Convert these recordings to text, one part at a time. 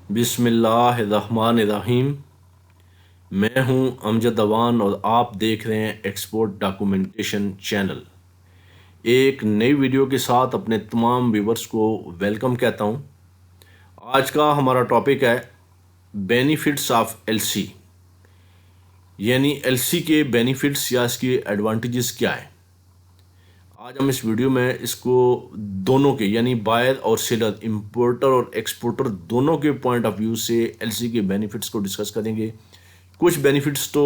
بسم اللہ الرحمن الرحیم۔ میں ہوں امجد اوان اور آپ دیکھ رہے ہیں ایکسپورٹ ڈاکومنٹیشن چینل۔ ایک نئی ویڈیو کے ساتھ اپنے تمام ویورز کو ویلکم کہتا ہوں۔ آج کا ہمارا ٹاپک ہے بینیفٹس آف ایل سی، یعنی ایل سی کے بینیفٹس یا اس کی ایڈوانٹیجز کیا ہے۔ آج ہم اس ویڈیو میں اس کو دونوں کے یعنی بائر اور سیلر، امپورٹر اور ایکسپورٹر دونوں کے پوائنٹ آف ویو سے ایل سی کے بینیفٹس کو ڈسکس کریں گے۔ کچھ بینیفٹس تو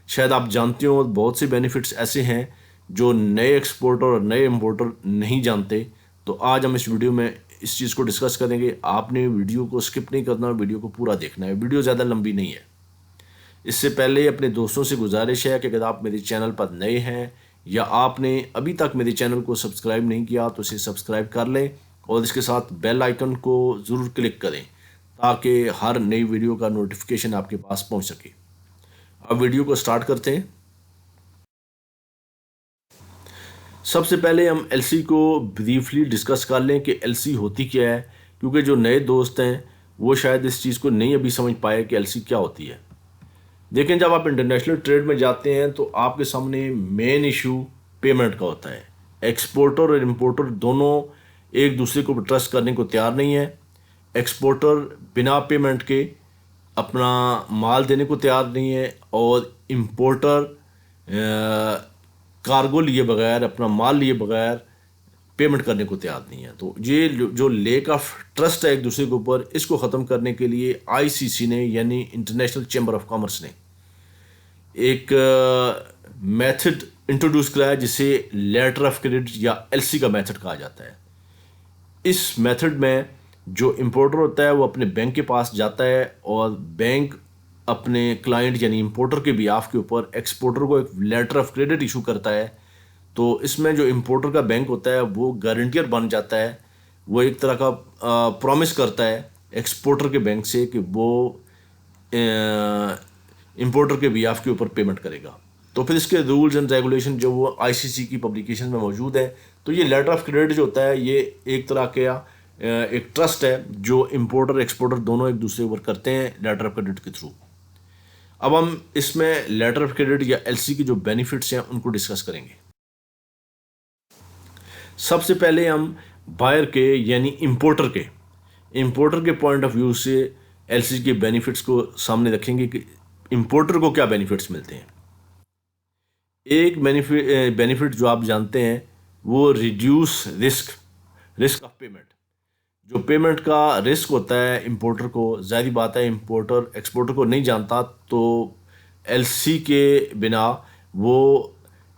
شاید آپ جانتے ہوں، اور بہت سے بینیفٹس ایسے ہیں جو نئے ایکسپورٹر اور نئے امپورٹر نہیں جانتے۔ تو آج ہم اس ویڈیو میں اس چیز کو ڈسکس کریں گے۔ آپ نے ویڈیو کو اسکپ نہیں کرنا، ویڈیو کو پورا دیکھنا ہے۔ ویڈیو زیادہ لمبی نہیں ہے۔ اس سے پہلے اپنے دوستوں سے گزارش ہے کہ اگر آپ میرے چینل پر نئے ہیں یا آپ نے ابھی تک میرے چینل کو سبسکرائب نہیں کیا تو اسے سبسکرائب کر لیں اور اس کے ساتھ بیل آئیکن کو ضرور کلک کریں تاکہ ہر نئی ویڈیو کا نوٹیفیکیشن آپ کے پاس پہنچ سکے۔ اب ویڈیو کو سٹارٹ کرتے ہیں۔ سب سے پہلے ہم ایل سی کو بریفلی ڈسکس کر لیں کہ ایل سی ہوتی کیا ہے، کیونکہ جو نئے دوست ہیں وہ شاید اس چیز کو نہیں ابھی سمجھ پائے کہ ایل سی کیا ہوتی ہے۔ دیکھیں، جب آپ انٹرنیشنل ٹریڈ میں جاتے ہیں تو آپ کے سامنے مین ایشو پیمنٹ کا ہوتا ہے۔ ایکسپورٹر اور امپورٹر دونوں ایک دوسرے کو ٹرسٹ کرنے کو تیار نہیں ہے۔ ایکسپورٹر بنا پیمنٹ کے اپنا مال دینے کو تیار نہیں ہے، اور امپورٹر کارگو لیے بغیر، اپنا مال لیے بغیر پیمنٹ کرنے کو تیار نہیں ہے۔ تو یہ جو لیک آف ٹرسٹ ہے ایک دوسرے کے اوپر، اس کو ختم کرنے کے لیے آئی سی سی نے یعنی انٹرنیشنل چیمبر آف کامرس نے ایک میتھڈ انٹروڈیوس کرایا ہے جسے لیٹر آف کریڈٹ یا ایل سی کا میتھڈ کہا جاتا ہے۔ اس میتھڈ میں جو امپورٹر ہوتا ہے وہ اپنے بینک کے پاس جاتا ہے، اور بینک اپنے کلائنٹ یعنی امپورٹر کے بیاف کے اوپر ایکسپورٹر کو ایک لیٹر آف کریڈٹ ایشو کرتا ہے۔ تو اس میں جو امپورٹر کا بینک ہوتا ہے وہ گارنٹیئر بن جاتا ہے، وہ ایک طرح کا پرومس کرتا ہے ایکسپورٹر کے بینک سے کہ وہ امپورٹر کے بیاف کے اوپر پیمنٹ کرے گا۔ تو پھر اس کے رولز اینڈ ریگولیشن جو وہ آئی سی سی کی پبلیکیشن میں موجود ہے۔ تو یہ لیٹر آف کریڈٹ جو ہوتا ہے یہ ایک طرح کا ایک ٹرسٹ ہے جو امپورٹر ایکسپورٹر دونوں ایک دوسرے اوپر کرتے ہیں لیٹر آف کریڈٹ کے تھرو۔ اب ہم اس میں لیٹر آف کریڈٹ یا ایل سی کی جو بینیفٹس ہیں ان کو ڈسکس کریں گے۔ سب سے پہلے ہم بائر کے یعنی امپورٹر کے پوائنٹ آف ویو سے ایل سی کے بینیفٹس کو سامنے رکھیں گے کہ امپورٹر کو کیا بینیفٹس ملتے ہیں۔ ایک بینیفٹ جو آپ جانتے ہیں وہ ریڈیوس رسک آف پیمنٹ۔ جو پیمنٹ کا رسک ہوتا ہے امپورٹر کو، ظاہری بات ہے امپورٹر ایکسپورٹر کو نہیں جانتا، تو ایل سی کے بنا وہ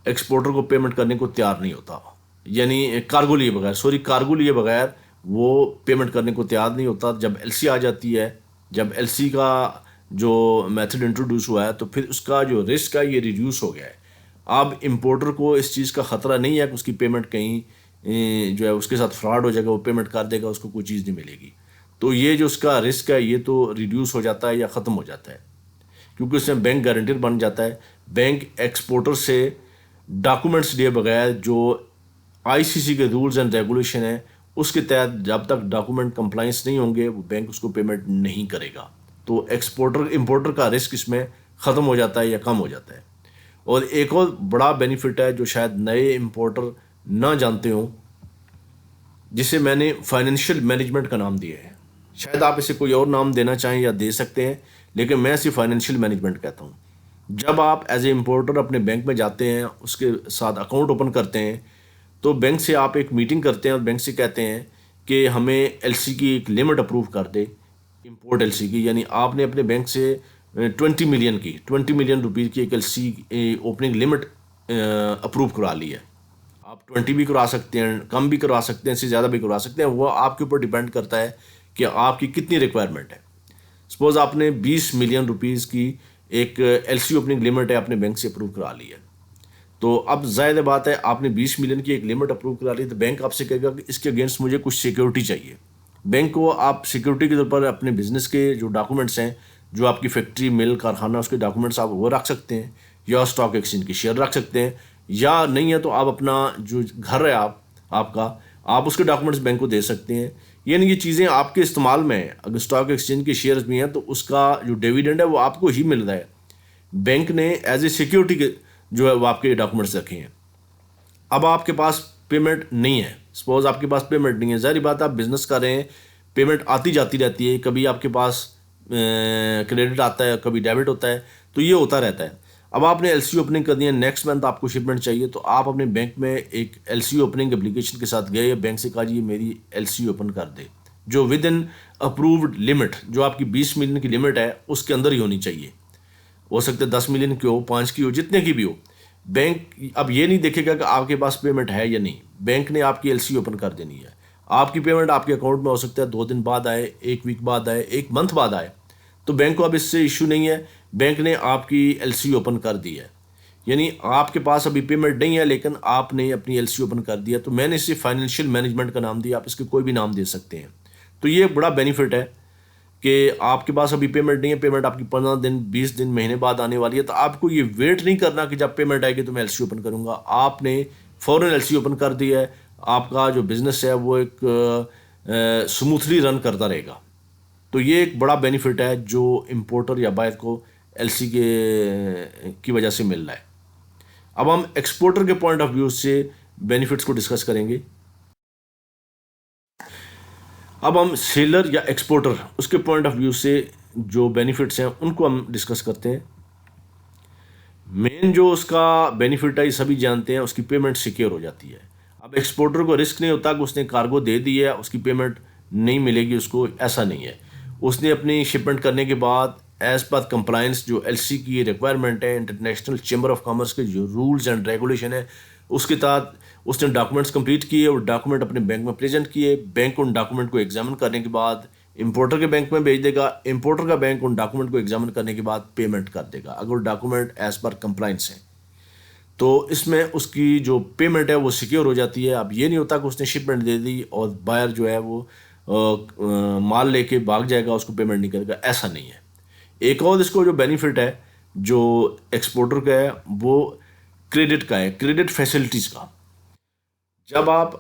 ایکسپورٹر کو پیمنٹ کرنے کو تیار نہیں ہوتا، یعنی کارگو لیے بغیر وہ پیمنٹ کرنے کو تیار نہیں ہوتا۔ جب ایل سی آ جاتی ہے، جب ایل سی کا جو میتھڈ انٹروڈیوس ہوا ہے تو پھر اس کا جو رسک ہے یہ ریڈیوس ہو گیا ہے۔ اب امپورٹر کو اس چیز کا خطرہ نہیں ہے کہ اس کی پیمنٹ کہیں جو ہے اس کے ساتھ فراڈ ہو جائے گا، وہ پیمنٹ کر دے گا، اس کو کوئی چیز نہیں ملے گی۔ تو یہ جو اس کا رسک ہے یہ تو ریڈیوس ہو جاتا ہے یا ختم ہو جاتا ہے، کیونکہ اس میں بینک گارنٹیر بن جاتا ہے۔ بینک ایکسپورٹر سے ڈاکومنٹس لیے بغیر، جو آئی سی سی کے رولز اینڈ ریگولیشن ہیں اس کے تحت جب تک ڈاکومنٹ کمپلائنس نہیں ہوں گے وہ بینک اس کو پیمنٹ نہیں کرے گا۔ تو امپورٹر کا رسک اس میں ختم ہو جاتا ہے یا کم ہو جاتا ہے۔ اور ایک اور بڑا بینیفٹ ہے جو شاید نئے امپورٹر نہ جانتے ہوں، جسے میں نے فائنینشیل مینجمنٹ کا نام دیا ہے۔ شاید آپ اسے کوئی اور نام دینا چاہیں یا دے سکتے ہیں، لیکن میں اسے فائنینشیل مینجمنٹ کہتا ہوں۔ جب آپ ایز اے امپورٹر اپنے بینک میں جاتے ہیں، اس کے ساتھ اکاؤنٹ اوپن کرتے ہیں، تو بینک سے آپ ایک میٹنگ کرتے ہیں اور بینک سے کہتے ہیں کہ ہمیں ایل سی کی ایک لمٹ اپروو کر دے، امپورٹ ایل سی کی، یعنی آپ نے اپنے بینک سے 20 ملین روپیز کی ایک L C opening limit approve کرا لی ہے۔ آپ 20 بھی کروا سکتے ہیں، کم بھی کروا سکتے ہیں، اس سے زیادہ بھی کروا سکتے ہیں، وہ آپ کے اوپر ڈیپینڈ کرتا ہے کہ آپ کی کتنی ریکوائرمنٹ ہے۔ سپوز آپ نے 20 ملین روپیز کی ایک ایل سی اوپننگ لمٹ ہے اپنے بینک سے اپروو کرا لی ہے، تو اب ظاہر بات ہے آپ نے 20 ملین کی ایک لمٹ اپروو کرا لی، تو بینک آپ سے کہے گا کہ اس کے اگینسٹ مجھے کچھ سیکیورٹی چاہیے۔ بینک کو آپ سیکیورٹی کے طور پر اپنے بزنس کے جو ڈاکومنٹس ہیں، جو آپ کی فیکٹری، مل، کارخانہ، اس کے ڈاکومنٹس آپ وہ رکھ سکتے ہیں، یا اسٹاک ایکسچینج کی شیئر رکھ سکتے ہیں، یا نہیں ہے تو آپ اپنا جو گھر ہے آپ کا آپ اس کے ڈاکومنٹس بینک کو دے سکتے ہیں. یعنی یہ چیزیں آپ کے استعمال میں ہیں. اگر اسٹاک ایکسچینج کے شیئرز بھی ہیں تو اس کا جو ڈیویڈنڈ ہے وہ آپ کو ہی مل رہا ہے. بینک نے ایز اے سیکیورٹی کے جو ہے وہ آپ کے ڈاکومنٹس رکھے ہیں. اب آپ کے پاس پیمنٹ نہیں ہے، سپوز آپ کے پاس پیمنٹ نہیں ہے، ظاہری بات ہے آپ بزنس کر رہے ہیں، پیمنٹ آتی جاتی رہتی ہے، کبھی آپ کے پاس کریڈٹ آتا ہے، کبھی ڈیبٹ ہوتا ہے، تو یہ ہوتا رہتا ہے. اب آپ نے ایل سی اوپننگ کر دی ہے، نیکسٹ منتھ آپ کو شپمنٹ چاہیے، تو آپ اپنے بینک میں ایک ایل سی اوپننگ اپلیکیشن کے ساتھ گئے، بینک سے کہا جی میری ایل سی اوپن کر دے، جو ود ان اپرووڈ لمٹ، جو آپ کی 20 ملین کی لمٹ ہے اس کے اندر ہی ہونی چاہیے. ہو سکتا ہے 10 ملین کی ہو، 5 کی ہو، جتنے کی بھی ہو. بینک اب یہ نہیں دیکھے گا کہ آپ کے پاس پیمنٹ ہے یا نہیں، بینک نے آپ کی ایل سی اوپن کر دینی ہے. آپ کی پیمنٹ آپ کے اکاؤنٹ میں ہو سکتا ہے 2 دن بعد آئے، 1 ویک بعد آئے، 1 منتھ بعد آئے، تو بینک کو اب اس سے ایشو نہیں ہے. بینک نے آپ کی ایل سی اوپن کر دی ہے، یعنی آپ کے پاس ابھی پیمنٹ نہیں ہے لیکن آپ نے اپنی ایل سی اوپن کر دیا. تو میں نے اسے فائنینشیل مینجمنٹ کا نام دیا، آپ اس کے کوئی بھی نام دے سکتے ہیں. تو یہ بڑا بینیفٹ ہے کہ آپ کے پاس ابھی پیمنٹ نہیں ہے، پیمنٹ آپ کی 15 دن 20 دن مہینے بعد آنے والی ہے، تو آپ کو یہ ویٹ نہیں کرنا کہ جب پیمنٹ آئے گی تو میں ایل سی اوپن کروں گا. آپ نے فوراً ایل سی اوپن کر دی ہے، آپ کا جو بزنس ہے وہ ایک سموتھلی رن کرتا رہے گا. تو یہ ایک بڑا بینیفٹ ہے جو امپورٹر یا بائر کو ایل سی کی وجہ سے مل رہا ہے. اب ہم ایکسپورٹر کے پوائنٹ آف ویو سے بینیفٹس کو ڈسکس کریں گے. اب ہم سیلر یا ایکسپورٹر اس کے پوائنٹ آف ویو سے جو بینیفٹس ہیں ان کو ہم ڈسکس کرتے ہیں. مین جو اس کا بینیفٹ ہے سبھی جانتے ہیں، اس کی پیمنٹ سیکیور ہو جاتی ہے. اب ایکسپورٹر کو رسک نہیں ہوتا کہ اس نے کارگو دے دی ہے اس کی پیمنٹ نہیں ملے گی اس کو، ایسا نہیں ہے. اس نے اپنی شپمنٹ کرنے کے بعد ایز پر کمپلائنس جو ایل سی کی ریکوائرمنٹ ہے، انٹرنیشنل چیمبر آف کامرس کے جو رولز اینڈ ریگولیشن ہے اس کے تحت اس نے ڈاکومنٹس کمپلیٹ کیے اور ڈاکومنٹ اپنے بینک میں پریزنٹ کیے. بینک ان ڈاکومنٹ کو ایگزامن کرنے کے بعد امپورٹر کے بینک میں بھیج دے گا، امپورٹر کا بینک ان ڈاکومنٹ کو ایگزامن کرنے کے بعد پیمنٹ کر دے گا اگر ڈاکومنٹ ایز پر کمپلائنس ہے. تو اس میں اس کی جو پیمنٹ ہے وہ سیکیور ہو جاتی ہے. اب یہ نہیں ہوتا کہ اس نے شپمنٹ دے دی اور بائر جو ہے وہ مال لے کے بھاگ جائے گا، اس کو پیمنٹ نہیں کرے گا، ایسا نہیں ہے. ایک اور اس کو جو بینیفٹ ہے جو ایکسپورٹر کا ہے وہ کریڈٹ کا ہے، کریڈٹ فیسلٹیز کا. جب آپ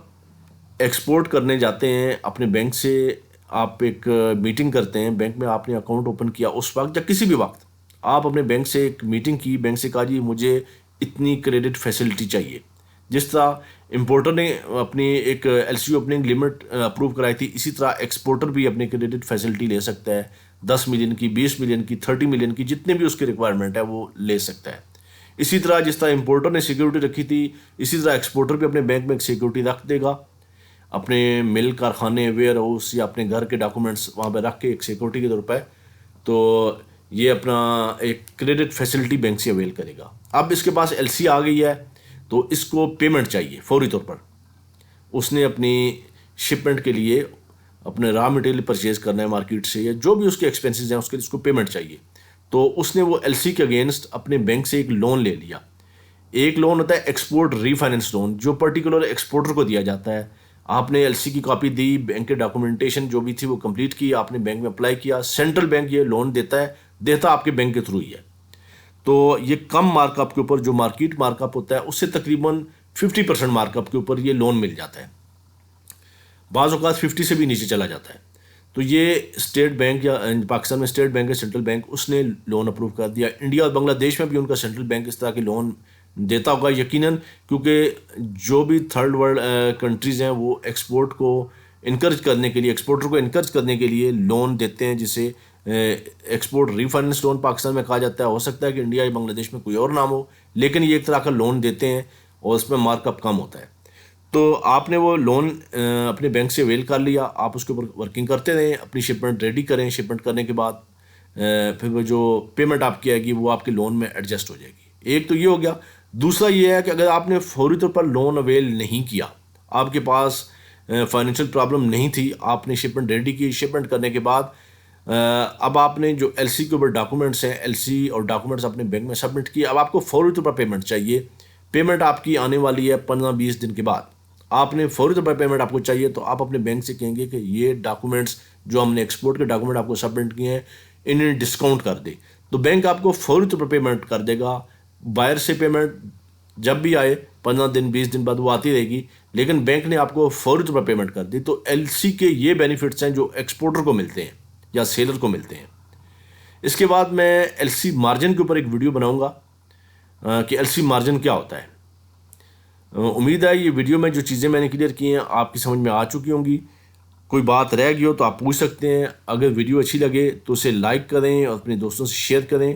ایکسپورٹ کرنے جاتے ہیں اپنے بینک سے، آپ ایک میٹنگ کرتے ہیں، بینک میں آپ نے اکاؤنٹ اوپن کیا، اس وقت یا کسی بھی وقت آپ اپنے بینک سے ایک میٹنگ کی، بینک سے کہا جی مجھے اتنی کریڈٹ فیسلٹی چاہیے. جس طرح امپورٹر نے اپنی ایک L C opening limit approve کرائی تھی، اسی طرح ایکسپورٹر بھی اپنی کریڈٹ فیسلٹی لے سکتا ہے. 10 ملین کی، 20 ملین کی، 30 ملین کی، جتنے بھی اس کی ریکوائرمنٹ ہے وہ لے سکتا ہے. اسی طرح جس طرح امپورٹر نے سیکیورٹی رکھی تھی، اسی طرح ایکسپورٹر بھی اپنے بینک میں ایک سیکیورٹی رکھ دے گا، اپنے مل کارخانے ویئر ہاؤس یا اپنے گھر کے ڈاکومنٹس وہاں پہ رکھ کے ایک سیکورٹی کے طور پہ. تو یہ اپنا ایک کریڈٹ فیسلٹی بینک سے اویل کرے گا. اب اس کے پاس ایل سی آ گئی ہے تو اس کو پیمنٹ چاہیے فوری طور پر. اس نے اپنی شپمنٹ کے لیے اپنے را مٹیریل پرچیز کرنا ہے مارکیٹ سے، یا جو بھی اس کے ایکسپینسز ہیں اس کے لیے اس کو پیمنٹ چاہیے. تو اس نے وہ ایل سی کے اگینسٹ اپنے بینک سے ایک لون لے لیا. ایک لون ہوتا ہے ایکسپورٹ ری فائننس لون، جو پرٹیکولر ایکسپورٹر کو دیا جاتا ہے. آپ نے ایل سی کی کاپی دی، بینک کے ڈاکومنٹیشن جو بھی تھی وہ کمپلیٹ کی، آپ نے بینک میں اپلائی کیا. سینٹرل بینک یہ لون دیتا آپ کے بینک کے تھرو ہی ہے. تو یہ کم مارک اپ کے اوپر، جو مارکیٹ مارک اپ ہوتا ہے اس سے تقریباً 50% مارک اپ کے اوپر یہ لون مل جاتا ہے. بعض اوقات 50 سے بھی نیچے چلا جاتا ہے. تو یہ اسٹیٹ بینک، یا پاکستان میں اسٹیٹ بینک ہے سینٹرل بینک، اس نے لون اپروو کر دیا. انڈیا اور بنگلہ دیش میں بھی ان کا سینٹرل بینک اس طرح کے لون دیتا ہوگا یقیناً، کیونکہ جو بھی تھرڈ ورلڈ کنٹریز ہیں وہ ایکسپورٹ کو انکریج کرنے کے لیے، ایکسپورٹر کو انکریج کرنے کے لیے لون دیتے ہیں، جسے ایکسپورٹ ری فائننس لون پاکستان میں کہا جاتا ہے. ہو سکتا ہے کہ انڈیا یا بنگلہ دیش میں کوئی اور نام ہو، لیکن یہ ایک طرح کا لون دیتے ہیں اور اس میں مارک اپ کم ہوتا ہے. تو آپ نے وہ لون اپنے بینک سے اویل کر لیا، آپ اس کے اوپر ورکنگ کرتے رہیں، اپنی شپمنٹ ریڈی کریں. شپمنٹ کرنے کے بعد پھر وہ جو پیمنٹ آپ کی آئے گی وہ آپ کے لون میں ایڈجسٹ ہو جائے گی. ایک تو یہ ہو گیا. دوسرا یہ ہے کہ اگر آپ نے فوری طور پر لون اویل نہیں کیا، آپ کے پاس فائنینشیل پرابلم نہیں تھی، آپ نے شپمنٹ ریڈی کی، شپمنٹ کرنے کے بعد اب آپ نے جو ایل سی کے اوپر ڈاکومنٹس ہیں، ایل سی اور ڈاکومنٹس اپنے بینک میں سبمٹ کیے، اب آپ کو فوری طور پر پیمنٹ چاہیے. پیمنٹ آپ کی آنے والی ہے 15-20 دن کے بعد. آپ نے فوری طور پر پیمنٹ آپ کو چاہیے تو آپ اپنے بینک سے کہیں گے کہ یہ ڈاکومنٹس جو ہم نے ایکسپورٹ کے ڈاکومنٹ آپ کو سبمٹ کیے ہیں انہیں ڈسکاؤنٹ کر دے. تو بینک آپ کو فوری طور پر پیمنٹ کر دے گا. بائر سے پیمنٹ جب بھی آئے 15 دن 20 دن بعد وہ آتی رہے گی، لیکن بینک نے آپ کو فوری طور پر پیمنٹ کر دی، تو ایل سی کے یہ بینیفٹس ہیں جو ایکسپورٹر کو ملتے ہیں یا سیلر کو ملتے ہیں۔ اس کے بعد میں ایل سی مارجن کے اوپر ایک ویڈیو بناؤں گا کہ ایل سی مارجن کیا ہوتا ہے۔ امید ہے یہ ویڈیو میں جو چیزیں میں نے کلیئر کی ہیں آپ کی سمجھ میں آ چکی ہوں گی۔ کوئی بات رہ گئی ہو تو آپ پوچھ سکتے ہیں۔ اگر ویڈیو اچھی لگے تو اسے لائک کریں اور اپنے دوستوں سے شیئر کریں۔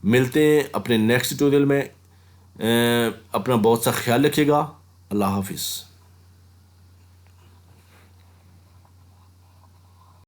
ملتے ہیں اپنے نیکسٹ ٹیوٹوریل میں۔ اپنا بہت سا خیال رکھیے گا۔ اللہ حافظ۔